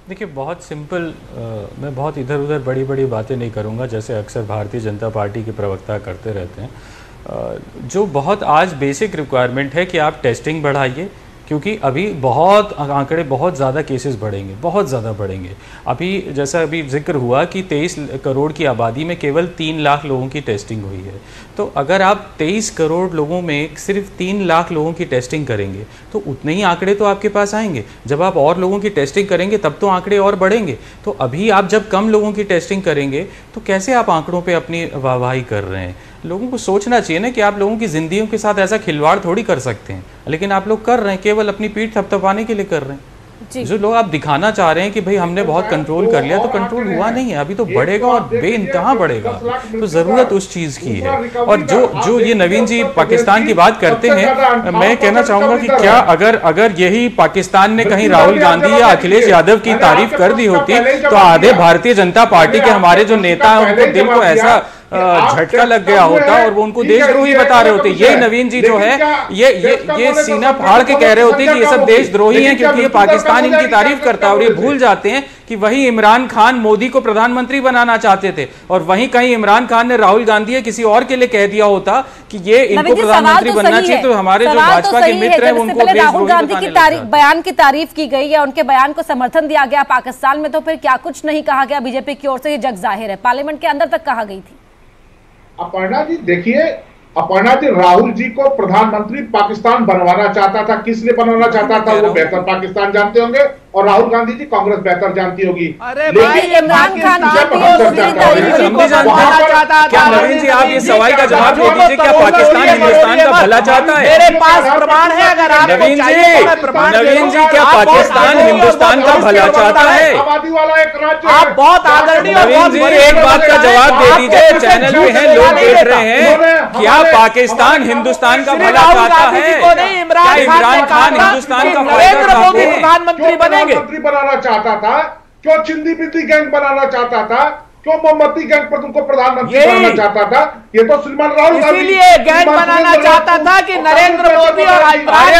देखिए बहुत सिंपल, मैं बहुत इधर उधर बड़ी बड़ी बातें नहीं करूंगा जैसे अक्सर भारतीय जनता पार्टी के प्रवक्ता करते रहते हैं। जो बहुत आज बेसिक रिक्वायरमेंट है कि आप टेस्टिंग बढ़ाइए, क्योंकि अभी बहुत आंकड़े, बहुत ज़्यादा केसेस बढ़ेंगे, बहुत ज़्यादा बढ़ेंगे। अभी जैसा अभी जिक्र हुआ कि 23 करोड़ की आबादी में केवल 3 लाख लोगों की टेस्टिंग हुई है। तो अगर आप 23 करोड़ लोगों में सिर्फ 3 लाख लोगों की टेस्टिंग करेंगे तो उतने ही आंकड़े तो आपके पास आएंगे। जब आप और लोगों की टेस्टिंग करेंगे तब तो आंकड़े और बढ़ेंगे। तो अभी आप जब कम लोगों की टेस्टिंग करेंगे तो कैसे आप आंकड़ों पे अपनी वाहवाही कर रहे हैं? लोगों को सोचना चाहिए ना कि आप लोगों की ज़िंदगियों के साथ ऐसा खिलवाड़ थोड़ी कर सकते हैं, लेकिन आप लोग कर रहे हैं, केवल अपनी पीठ थपथपाने के लिए कर रहे हैं। जो लोग आप दिखाना चाह रहे हैं कि भाई हमने बहुत कंट्रोल कर लिया, तो कंट्रोल हुआ नहीं है, अभी तो बढ़ेगा और बेइंतहा बढ़ेगा। तो ज़रूरत उस चीज़ की है। और जो ये नवीन जी पाकिस्तान की बात करते हैं, मैं कहना चाहूँगा कि क्या अगर यही पाकिस्तान ने कहीं राहुल गांधी या अखिलेश यादव की तारीफ कर दी होती तो आधे भारतीय जनता पार्टी के हमारे जो नेता हैं उनको दिल को ऐसा झटका लग गया होता और वो उनको देशद्रोही बता रहे होते। ये नवीन जी जो है ये सीना फाड़ के कह रहे होते कि ये सब देशद्रोही हैं क्योंकि ये पाकिस्तान इनकी तारीफ करता है, और ये भूल जाते हैं कि वही इमरान खान मोदी को प्रधानमंत्री बनाना चाहते थे, और वहीं कहीं इमरान खान ने राहुल गांधी या किसी और के लिए कह दिया होता कि ये इनको प्रधानमंत्री बनना चाहिए। तो हमारे जो भाजपा के मित्र हैं उनको राहुल गांधी की बयान की तारीफ की गई या उनके बयान को समर्थन दिया गया पाकिस्तान में, तो फिर क्या कुछ नहीं कहा गया बीजेपी की ओर से? ये जग जाहिर है, पार्लियामेंट के अंदर तक कहा गई थी। अपर्णा जी देखिए, अपर्णा जी राहुल जी को प्रधानमंत्री पाकिस्तान बनवाना चाहता था। किस लिए बनवाना चाहता था वो बेहतर पाकिस्तान जानते होंगे, और राहुल गांधी जी कांग्रेस बेहतर जानती होगी। लेकिन इमरान खान क्या नवीन जी आप ये सवाल का जवाब दे दीजिए, क्या पाकिस्तान हिंदुस्तान का भला चाहता है? मेरे पास प्रमाण है, अगर आप नवीन जी क्या पाकिस्तान हिंदुस्तान का भला चाहता है? आबादी वाला एक राज्य, आप बहुत आदरणीय, नवीन जी एक बात का जवाब दे दीजिए, चैनल पे हैं, लोग देख रहे हैं, क्या पाकिस्तान हिंदुस्तान का भला चाहता है? क्या इमरान खान हिंदुस्तान का नरेंद्र मोदी प्रधानमंत्री बनेंगे? प्रधानमंत्री बनाना चाहता था? क्यों चिंदी बिंदी गैंग बनाना चाहता था? क्यों मोमबत्ती गैंग पर तुमको प्रधानमंत्री बनाना चाहता था? ये तो श्रीमान राहुल गांधी इसीलिए गैंग बनाना चाहता था कि नरेंद्र मोदी और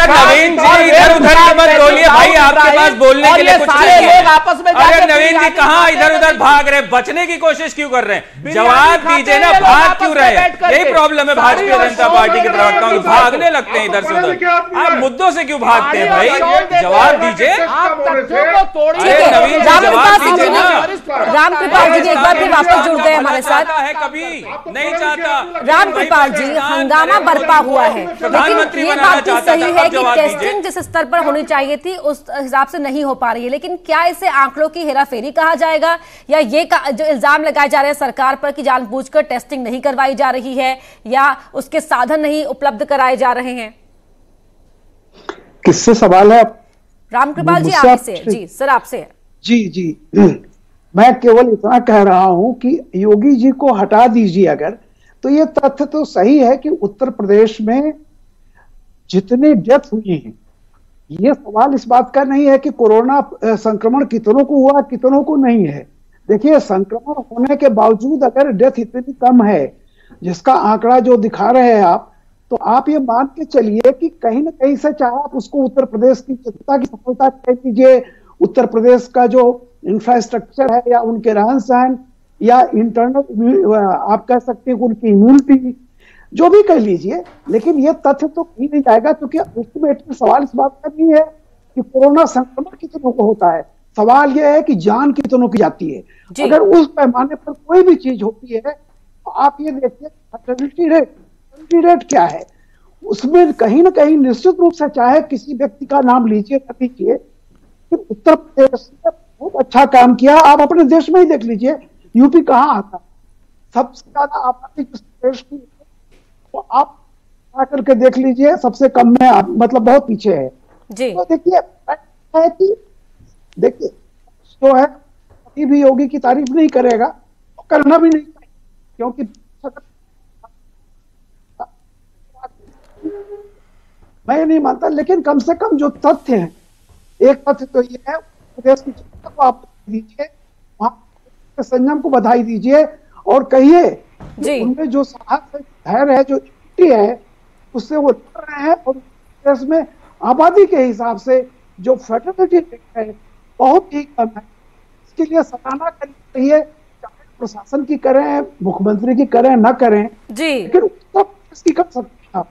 नवीन जी इधर उधर मत बोलिए भाई, आपके पास बोलने के लिए कुछ नहीं है। आपस में अरे नवीन जी कहाँ इधर उधर भाग रहे, बचने की कोशिश क्यों कर रहे हैं? जवाब दीजिए ना, भाग क्यों रहे हैं? यही प्रॉब्लम है भारतीय जनता पार्टी के प्रवक्ताओं की, भागने लगते हैं इधर से उधर। आप मुद्दों से क्यों भागते हैं भाई? जवाब दीजिए। नवीन जी जवाब दीजिए ना। रामकृपाल जी एक बार फिर वापस जुड़ गए हमारे साथ। है कभी नहीं चाहता। रामकृपाल जी, हंगामा बरपा हुआ है, लेकिन ये बात भी सही है कि टेस्टिंग जिस स्तर पर होनी चाहिए थी उस हिसाब से नहीं हो पा रही है। लेकिन क्या इसे आंकड़ों की हेराफेरी कहा जाएगा, या ये जो इल्जाम लगाए जा रहे हैं सरकार पर कि जानबूझकर टेस्टिंग नहीं करवाई जा रही है या उसके साधन नहीं उपलब्ध कराए जा रहे हैं? किससे सवाल है? रामकृपाल जी आपसे। जी सर आपसे है। जी मैं केवल इतना कह रहा हूं कि योगी जी को हटा दीजिए अगर, तो ये तथ्य तो सही है कि उत्तर प्रदेश में जितने डेथ हुई हैं, ये सवाल इस बात का नहीं है कि कोरोना संक्रमण कितनों को हुआ कितनों को नहीं है। देखिए संक्रमण होने के बावजूद अगर डेथ इतनी कम है, जिसका आंकड़ा जो दिखा रहे हैं आप, तो आप ये मान के चलिए कि कहीं ना कहीं से, चाहे आप उसको उत्तर प्रदेश की जनता की सफलता कह लीजिए, उत्तर प्रदेश का जो इंफ्रास्ट्रक्चर है, या उनके रहन सहन, या इंटरनल आप कह सकते हैं उनकी इम्यूनिटी, जो भी कह लीजिए, लेकिन ये तथ्य तो कहीं नहीं जाएगा, क्योंकि अल्टीमेटली सवाल इस बात का नहीं है कि कोरोना संक्रमण कितनों को होता है, सवाल यह है कि जान कितनों की जाती है। अगर उस पैमाने पर कोई भी चीज होती है तो आप ये देखिए फर्टिलिटी रेट क्या है, उसमें कहीं ना कहीं निश्चित रूप से, चाहे किसी व्यक्ति का नाम लीजिए न लीजिए, उत्तर प्रदेश ने बहुत अच्छा काम किया। आप अपने देश में ही देख लीजिए, यूपी कहाँ आता, सबसे ज्यादा आबादी जिस देश की, तो आप आकर के देख लीजिए सबसे कम में मतलब बहुत पीछे है जी। तो देखिए है कि देखिए जो है, कभी भी योगी की तारीफ नहीं करेगा तो करना भी नहीं चाहिए, क्योंकि मैं नहीं मानता, लेकिन कम से कम जो तथ्य है, एक तथ्य तो ये है, प्रदेश की जनता को आप दीजिए, वहां संयम को बधाई दीजिए और कहिए उनमें जो साहस धैर्य है, जो है, उससे वो लड़ रहे हैं। और देश में आबादी के हिसाब से जो फर्टिलिटी रेट है बहुत ही कम है, इसके लिए सराहना करनी चाहिए, चाहे प्रशासन की करें, मुख्यमंत्री की करें, न करें जी, लेकिन उत्तर प्रदेश की कर सकते हैं।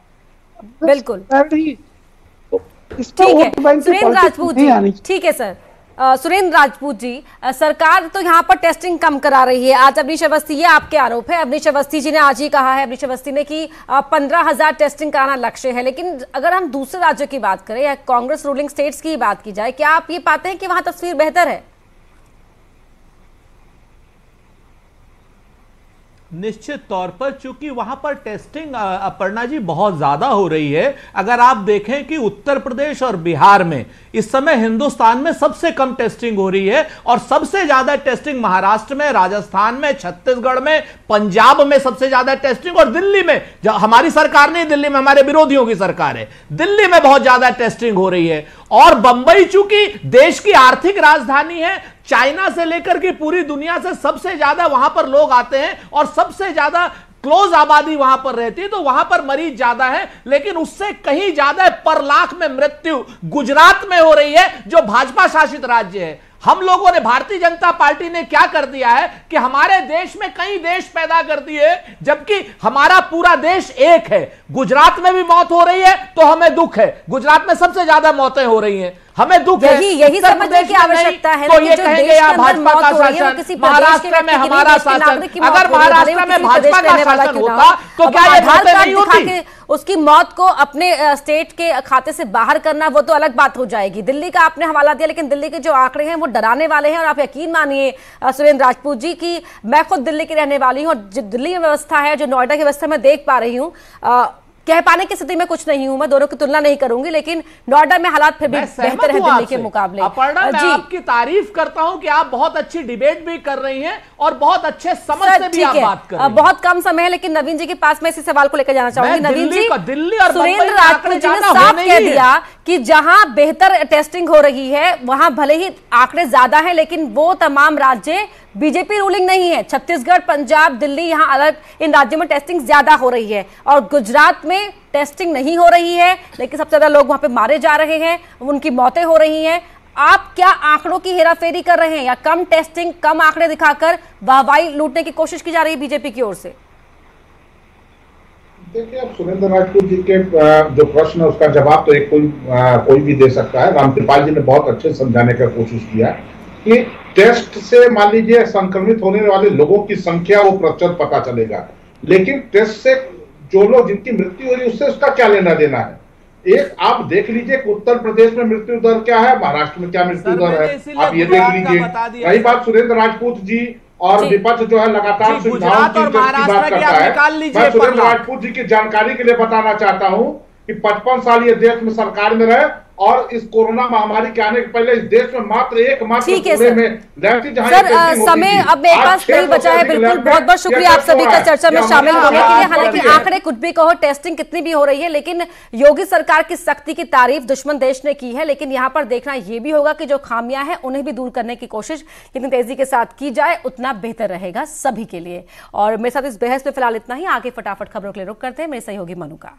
बिल्कुल तो इसका ठीक है वोट बैंक की सुरेंद्र पॉलिटिक्स राजपूत नहीं आनी जी, ठीक है सर। सुरेंद्र राजपूत जी, सरकार तो यहाँ पर टेस्टिंग कम करा रही है। आज अवनीश अवस्थी, ये आपके आरोप है, अवनीश अवस्थी जी ने आज ही कहा है, अवनीश अवस्थी ने कि 15,000 टेस्टिंग कराना लक्ष्य है। लेकिन अगर हम दूसरे राज्यों की बात करें या कांग्रेस रूलिंग स्टेट्स की बात की जाए, क्या आप ये पाते हैं कि वहां तस्वीर बेहतर है? निश्चित तौर पर, चूंकि वहां पर टेस्टिंग अपर्णा जी बहुत ज्यादा हो रही है। अगर आप देखें कि उत्तर प्रदेश और बिहार में इस समय हिंदुस्तान में सबसे कम टेस्टिंग हो रही है और सबसे ज्यादा टेस्टिंग महाराष्ट्र में, राजस्थान में, छत्तीसगढ़ में, पंजाब में सबसे ज्यादा टेस्टिंग, और दिल्ली में, हमारी सरकार नहीं, दिल्ली में हमारे विरोधियों की सरकार है, दिल्ली में बहुत ज्यादा टेस्टिंग हो रही है। और बंबई चूंकि देश की आर्थिक राजधानी है, चाइना से लेकर के पूरी दुनिया से सबसे ज्यादा वहां पर लोग आते हैं और सबसे ज्यादा क्लोज आबादी वहां पर रहती है, तो वहां पर मरीज ज्यादा है। लेकिन उससे कहीं ज्यादा पर लाख में मृत्यु गुजरात में हो रही है, जो भाजपा शासित राज्य है। हम लोगों ने, भारतीय जनता पार्टी ने क्या कर दिया है कि हमारे देश में कई देश पैदा कर दिए, जबकि हमारा पूरा देश एक है। गुजरात में भी मौत हो रही है तो हमें दुख है, गुजरात में सबसे ज्यादा मौतें हो रही हैं, हमें दुख है। यही समझने की आवश्यकता है तो ये कहेंगे यार भाजपा का शासन, महाराष्ट्र में हमारा शासन, अगर महाराष्ट्र में भाजपा का शासन होता तो क्या ये मौतें नहीं होती? उसकी मौत को अपने स्टेट के खाते से बाहर करना, वो तो अलग बात हो जाएगी। दिल्ली का आपने हवाला दिया, लेकिन दिल्ली के जो आंकड़े हैं वो डराने वाले हैं। और आप यकीन मानिए सुरेंद्र राजपूत जी कि मैं खुद दिल्ली की रहने वाली हूँ, और जो दिल्ली में व्यवस्था है, जो नोएडा की व्यवस्था मैं देख पा रही हूँ, कह पाने की स्थिति में कुछ नहीं हूं, मैं दोनों की तुलना नहीं करूंगी, लेकिन नोएडा में हालात फिर भी बेहतर है दिल्ली के मुकाबले। अपर्णा, मैं आपकी तारीफ करता हूं कि आप बहुत अच्छी डिबेट भी कर रही हैं और बहुत अच्छे समझ से भी आप बात कर रही हैं। बहुत कम समय है, लेकिन नवीन जी के पास मैं इसी सवाल को लेकर जाना चाहूंगी। नवीन जी, दिल्ली और सुरेंद्र राजपूत जी ने साफ कह दिया कि जहां बेहतर टेस्टिंग हो रही है वहां भले ही आंकड़े ज्यादा है, लेकिन वो तमाम राज्य बीजेपी रूलिंग नहीं है। छत्तीसगढ़, पंजाब, दिल्ली, यहां अलग इन राज्यों में टेस्टिंग ज्यादा हो रही है, और गुजरात में टेस्टिंग नहीं हो रही है, लेकिन सबसे ज्यादा लोग वहां पे मारे जा रहे हैं, उनकी मौतें हो रही हैं। आप क्या आंकड़ों की हेराफेरी कर रहे हैं, या कम टेस्टिंग, कम आंकड़े दिखाकर वाहवाही लूटने की कोशिश की जा रही है बीजेपी की ओर से? देखिए, अब सुरेंद्र राजपूत जी के जो प्रश्न है उसका जवाब तो एक कोई भी दे सकता है। रामकृपाल जी ने बहुत अच्छे समझाने का कोशिश किया कि टेस्ट से मान लीजिए संक्रमित होने वाले लोगों की संख्या, वो प्रतिशत पता चलेगा, लेकिन टेस्ट से जो लोग, जिनकी मृत्यु हो रही है, उससे उसका क्या लेना देना है। एक आप देख लीजिए कि उत्तर प्रदेश में मृत्यु दर क्या है, महाराष्ट्र में क्या मृत्यु दर है, आप ये देख लीजिए। रही बात सुरेंद्र राजपूत जी और विपक्ष जो है लगातार सुविधाओं की बात करता है, मैं सुरेंद्र राजपूत जी की जानकारी के लिए बताना चाहता हूं कि 55 साल ये देश में सरकार में रहे, और इस कोरोना महामारी के आने के पहले इस देश में मात्र एकमात्र पुणे में सर, समय अब मेरे पास नहीं बचा है। बिल्कुल, बहुत बहुत शुक्रिया आप सभी का चर्चा में शामिल होने के लिए। हालांकि आंकड़े कुछ भी कहो, टेस्टिंग कितनी भी हो रही है, लेकिन योगी सरकार की सख्ती की तारीफ दुश्मन देश ने की है। लेकिन यहाँ पर देखना यह भी होगा कि जो खामियां हैं उन्हें भी दूर करने की कोशिश जितनी तेजी के साथ की जाए उतना बेहतर रहेगा सभी के लिए। और मेरे साथ इस बहस में फिलहाल इतना ही। आगे फटाफट खबरों के लिए रुख करते हैं मेरे सहयोगी मनु का।